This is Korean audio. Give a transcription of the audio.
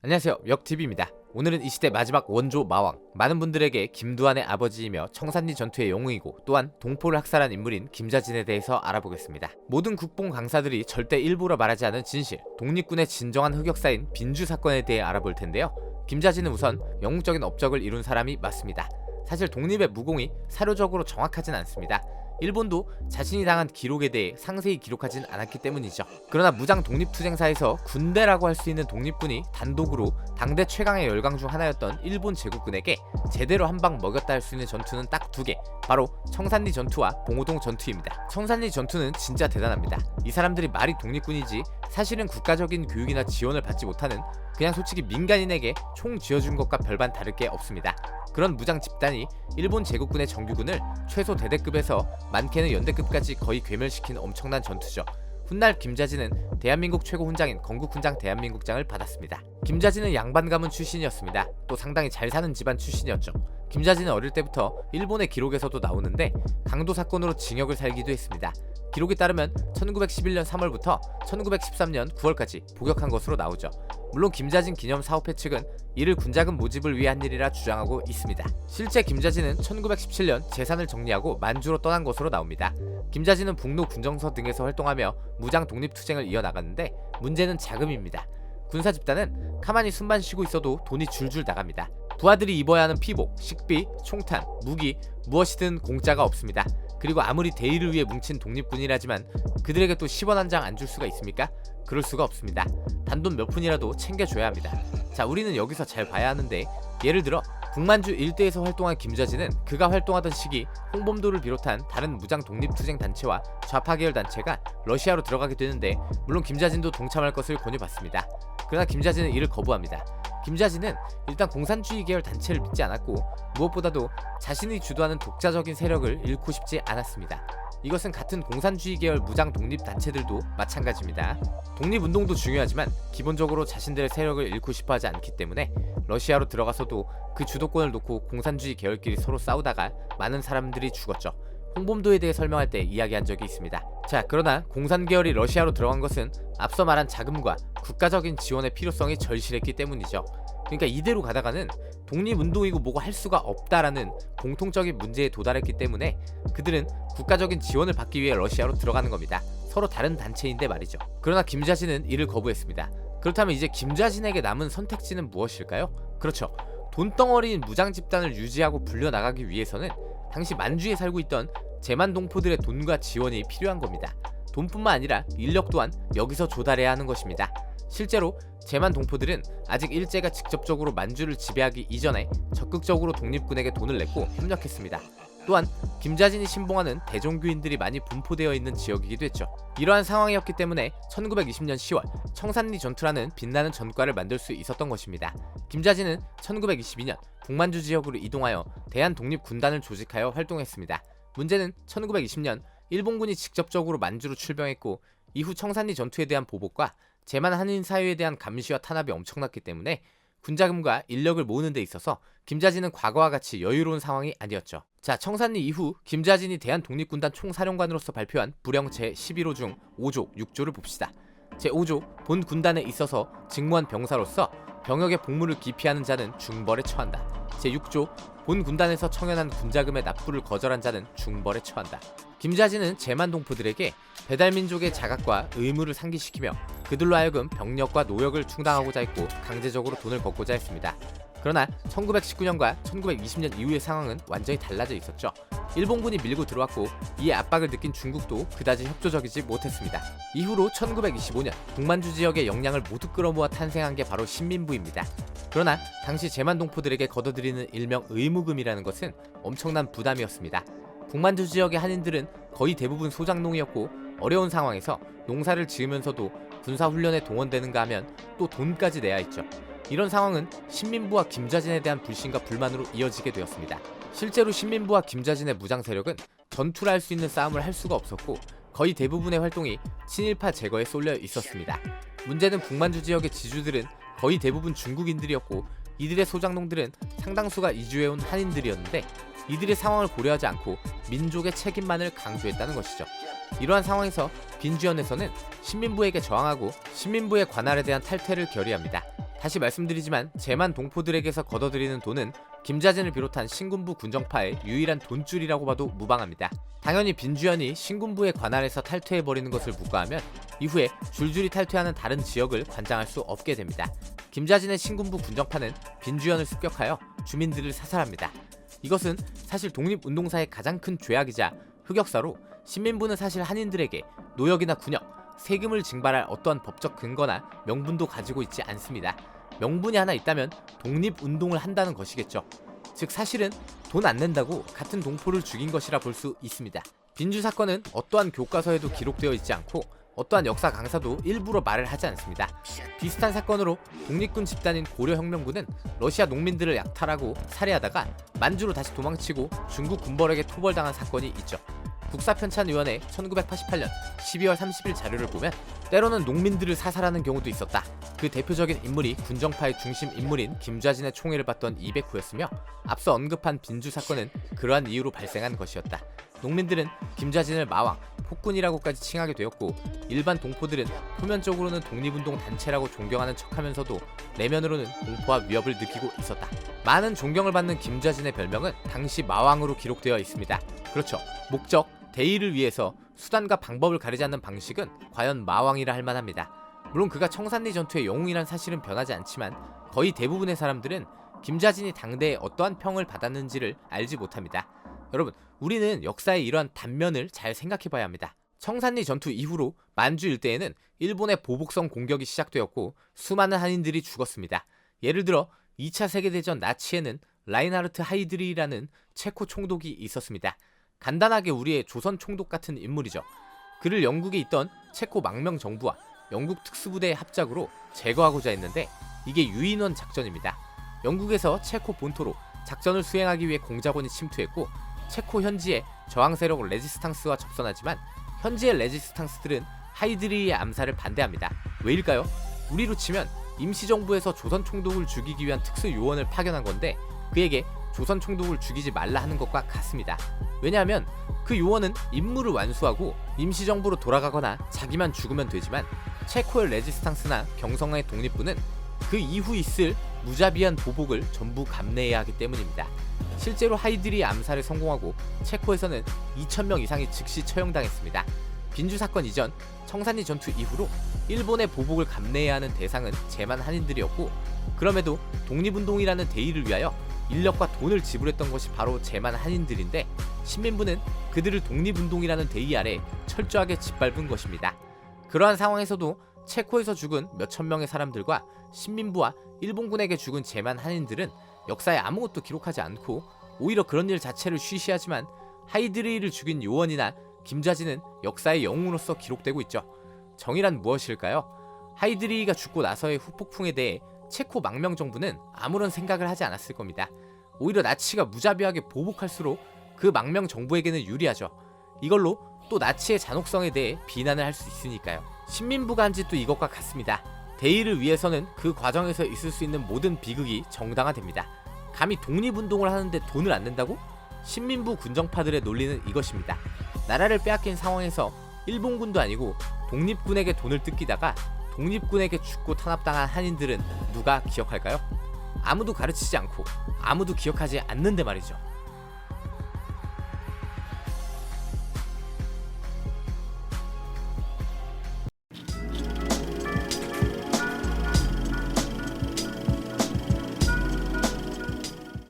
안녕하세요, 역TV입니다. 오늘은 이 시대 마지막 원조 마왕, 많은 분들에게 김두한의 아버지이며 청산리 전투의 영웅이고 또한 동포를 학살한 인물인 김자진에 대해서 알아보겠습니다. 모든 국뽕 강사들이 절대 일부러 말하지 않은 진실, 독립군의 진정한 흑역사인 빈주 사건에 대해 알아볼 텐데요. 김자진은 우선 영웅적인 업적을 이룬 사람이 맞습니다. 사실 독립의 무공이 사료적으로 정확하진 않습니다. 일본도 자신이 당한 기록에 대해 상세히 기록하진 않았기 때문이죠. 그러나 무장 독립투쟁사에서 군대라고 할 수 있는 독립군이 단독으로 당대 최강의 열강 중 하나였던 일본 제국군에게 제대로 한 방 먹였다 할 수 있는 전투는 딱 두 개, 바로 청산리 전투와 봉오동 전투입니다. 청산리 전투는 진짜 대단합니다. 이 사람들이 말이 독립군이지 사실은 국가적인 교육이나 지원을 받지 못하는 그냥 솔직히 민간인에게 총 쥐어준 것과 별반 다를 게 없습니다. 그런 무장 집단이 일본 제국군의 정규군을 최소 대대급에서 많게는 연대급까지 거의 괴멸시킨 엄청난 전투죠. 훗날 김자진은 대한민국 최고 훈장인 건국훈장 대한민국장을 받았습니다. 김자진은 양반 가문 출신이었습니다. 또 상당히 잘 사는 집안 출신이었죠. 김자진은 어릴 때부터 일본의 기록에서도 나오는데 강도 사건으로 징역을 살기도 했습니다. 기록에 따르면 1911년 3월부터 1913년 9월까지 복역한 것으로 나오죠. 물론 김자진 기념사업회 측은 이를 군자금 모집을 위해 한 일이라 주장하고 있습니다. 실제 김자진은 1917년 재산을 정리하고 만주로 떠난 것으로 나옵니다. 김자진은 북로 군정서 등에서 활동하며 무장 독립투쟁을 이어나갔는데 문제는 자금입니다. 군사 집단은 가만히 숨만 쉬고 있어도 돈이 줄줄 나갑니다. 부하들이 입어야 하는 피복, 식비, 총탄, 무기 무엇이든 공짜가 없습니다. 그리고 아무리 대의를 위해 뭉친 독립군이라지만 그들에게 또 10원 한 장 안 줄 수가 있습니까? 그럴 수가 없습니다. 단돈 몇 푼이라도 챙겨줘야 합니다. 자, 우리는 여기서 잘 봐야 하는데, 예를 들어 북만주 일대에서 활동한 김자진은 그가 활동하던 시기 홍범도를 비롯한 다른 무장 독립투쟁 단체와 좌파 계열 단체가 러시아로 들어가게 되는데, 물론 김자진도 동참할 것을 권유받습니다. 그러나 김자진은 이를 거부합니다. 김자진은 일단 공산주의 계열 단체를 믿지 않았고 무엇보다도 자신이 주도하는 독자적인 세력을 잃고 싶지 않았습니다. 이것은 같은 공산주의 계열 무장 독립 단체들도 마찬가지입니다. 독립운동도 중요하지만 기본적으로 자신들의 세력을 잃고 싶어하지 않기 때문에 러시아로 들어가서도 그 주도권을 놓고 공산주의 계열끼리 서로 싸우다가 많은 사람들이 죽었죠. 홍범도에 대해 설명할 때 이야기한 적이 있습니다. 자, 그러나 공산 계열이 러시아로 들어간 것은 앞서 말한 자금과 국가적인 지원의 필요성이 절실했기 때문이죠. 그러니까 이대로 가다가는 독립운동이고 뭐고 할 수가 없다라는 공통적인 문제에 도달했기 때문에 그들은 국가적인 지원을 받기 위해 러시아로 들어가는 겁니다. 서로 다른 단체인데 말이죠. 그러나 김자진은 이를 거부했습니다. 그렇다면 이제 김자진에게 남은 선택지는 무엇일까요? 그렇죠. 돈덩어리인 무장 집단을 유지하고 불려나가기 위해서는 당시 만주에 살고 있던 제만 동포들의 돈과 지원이 필요한 겁니다. 돈뿐만 아니라 인력 또한 여기서 조달해야 하는 것입니다. 실제로 제만 동포들은 아직 일제가 직접적으로 만주를 지배하기 이전에 적극적으로 독립군에게 돈을 냈고 협력했습니다. 또한 김자진이 신봉하는 대종교인들이 많이 분포되어 있는 지역이기도 했죠. 이러한 상황이었기 때문에 1920년 10월 청산리 전투라는 빛나는 전과를 만들 수 있었던 것입니다. 김자진은 1922년 북만주 지역으로 이동하여 대한독립군단을 조직하여 활동했습니다. 문제는 1920년 일본군이 직접적으로 만주로 출병했고 이후 청산리 전투에 대한 보복과 제만 한인 사회에 대한 감시와 탄압이 엄청났기 때문에 군자금과 인력을 모으는 데 있어서 김자진은 과거와 같이 여유로운 상황이 아니었죠. 자, 청산리 이후 김자진이 대한독립군단 총사령관으로서 발표한 부령 제11호 중 5조, 6조를 봅시다. 제5조, 본 군단에 있어서 직무한 병사로서 병역의 복무를 기피하는 자는 중벌에 처한다. 제6조, 본 군단에서 청연한 군자금의 납부를 거절한 자는 중벌에 처한다. 김자진은 제만 동포들에게 배달민족의 자각과 의무를 상기시키며 그들로 하여금 병력과 노역을 충당하고자 했고 강제적으로 돈을 걷고자 했습니다. 그러나 1919년과 1920년 이후의 상황은 완전히 달라져 있었죠. 일본군이 밀고 들어왔고 이에 압박을 느낀 중국도 그다지 협조적이지 못했습니다. 이후로 1925년 북만주 지역의 역량을 모두 끌어모아 탄생한 게 바로 신민부입니다. 그러나 당시 제만 동포들에게 걷어들이는 일명 의무금이라는 것은 엄청난 부담이었습니다. 북만주 지역의 한인들은 거의 대부분 소작농이었고 어려운 상황에서 농사를 지으면서도 군사훈련에 동원되는가 하면 또 돈까지 내야 했죠. 이런 상황은 신민부와 김자진에 대한 불신과 불만으로 이어지게 되었습니다. 실제로 신민부와 김자진의 무장 세력은 전투를 할 수 있는 싸움을 할 수가 없었고 거의 대부분의 활동이 친일파 제거에 쏠려 있었습니다. 문제는 북만주 지역의 지주들은 거의 대부분 중국인들이었고 이들의 소작농들은 상당수가 이주해온 한인들이었는데 이들의 상황을 고려하지 않고 민족의 책임만을 강조했다는 것이죠. 이러한 상황에서 빈주연에서는 신민부에게 저항하고 신민부의 관할에 대한 탈퇴를 결의합니다. 다시 말씀드리지만 제만 동포들에게서 걷어들이는 돈은 김자진을 비롯한 신군부 군정파의 유일한 돈줄이라고 봐도 무방합니다. 당연히 빈주연이 신군부의 관할에서 탈퇴해버리는 것을 부과하면 이후에 줄줄이 탈퇴하는 다른 지역을 관장할 수 없게 됩니다. 김자진의 신군부 군정파는 빈주연을 습격하여 주민들을 사살합니다. 이것은 사실 독립운동사의 가장 큰 죄악이자 흑역사로 신민부는 사실 한인들에게 노역이나 군역, 세금을 징발할 어떠한 법적 근거나 명분도 가지고 있지 않습니다. 명분이 하나 있다면 독립운동을 한다는 것이겠죠. 즉 사실은 돈 안 낸다고 같은 동포를 죽인 것이라 볼 수 있습니다. 빈주 사건은 어떠한 교과서에도 기록되어 있지 않고 어떠한 역사 강사도 일부러 말을 하지 않습니다. 비슷한 사건으로 독립군 집단인 고려혁명군은 러시아 농민들을 약탈하고 살해하다가 만주로 다시 도망치고 중국 군벌에게 토벌당한 사건이 있죠. 국사편찬위원회 1988년 12월 30일 자료를 보면 때로는 농민들을 사살하는 경우도 있었다. 그 대표적인 인물이 군정파의 중심 인물인 김좌진의 총애를 받던 이백호였으며 앞서 언급한 빈주 사건은 그러한 이유로 발생한 것이었다. 농민들은 김좌진을 마왕, 폭군이라고까지 칭하게 되었고 일반 동포들은 표면적으로는 독립운동 단체라고 존경하는 척하면서도 내면으로는 공포와 위협을 느끼고 있었다. 많은 존경을 받는 김좌진의 별명은 당시 마왕으로 기록되어 있습니다. 그렇죠. 목적, 대의를 위해서 수단과 방법을 가리지 않는 방식은 과연 마왕이라 할 만합니다. 물론 그가 청산리 전투의 영웅이란 사실은 변하지 않지만 거의 대부분의 사람들은 김좌진이 당대에 어떠한 평을 받았는지를 알지 못합니다. 여러분, 우리는 역사의 이러한 단면을 잘 생각해봐야 합니다. 청산리 전투 이후로 만주 일대에는 일본의 보복성 공격이 시작되었고 수많은 한인들이 죽었습니다. 예를 들어 2차 세계대전 나치에는 라인하르트 하이드리히라는 체코 총독이 있었습니다. 간단하게 우리의 조선 총독 같은 인물이죠. 그를 영국에 있던 체코 망명 정부와 영국 특수부대의 합작으로 제거하고자 했는데 이게 유인원 작전입니다. 영국에서 체코 본토로 작전을 수행하기 위해 공작원이 침투했고 체코 현지의 저항 세력 레지스탕스와 접선하지만 현지의 레지스탕스들은 하이드리히의 암살을 반대합니다. 왜일까요? 우리로 치면 임시정부에서 조선 총독을 죽이기 위한 특수 요원을 파견한 건데 그에게 조선 총독을 죽이지 말라 하는 것과 같습니다. 왜냐하면 그 요원은 임무를 완수하고 임시정부로 돌아가거나 자기만 죽으면 되지만 체코의 레지스탕스나 경성의 독립부는 그 이후 있을 무자비한 보복을 전부 감내해야 하기 때문입니다. 실제로 하이드리히 암살에 성공하고 체코에서는 2,000명 이상이 즉시 처형당했습니다. 빈주 사건 이전 청산리 전투 이후로 일본의 보복을 감내해야 하는 대상은 제만 한인들이었고 그럼에도 독립운동이라는 대의를 위하여 인력과 돈을 지불했던 것이 바로 제만 한인들인데 신민부는 그들을 독립운동이라는 대의 아래 철저하게 짓밟은 것입니다. 그러한 상황에서도 체코에서 죽은 몇천 명의 사람들과 신민부와 일본군에게 죽은 제만 한인들은 역사에 아무것도 기록하지 않고 오히려 그런 일 자체를 쉬쉬하지만 하이드리히를 죽인 요원이나 김좌진은 역사의 영웅으로서 기록되고 있죠. 정의란 무엇일까요? 하이드리히가 죽고 나서의 후폭풍에 대해 체코 망명 정부는 아무런 생각을 하지 않았을 겁니다. 오히려 나치가 무자비하게 보복할수록 그 망명 정부에게는 유리하죠. 이걸로 또 나치의 잔혹성에 대해 비난을 할 수 있으니까요. 신민부가 한 짓도 이것과 같습니다. 대의를 위해서는 그 과정에서 있을 수 있는 모든 비극이 정당화됩니다. 감히 독립운동을 하는데 돈을 안 낸다고? 신민부 군정파들의 논리는 이것입니다. 나라를 빼앗긴 상황에서 일본군도 아니고 독립군에게 돈을 뜯기다가 독립군에게 죽고 탄압당한 한인들은 누가 기억할까요? 아무도 가르치지 않고 아무도 기억하지 않는데 말이죠.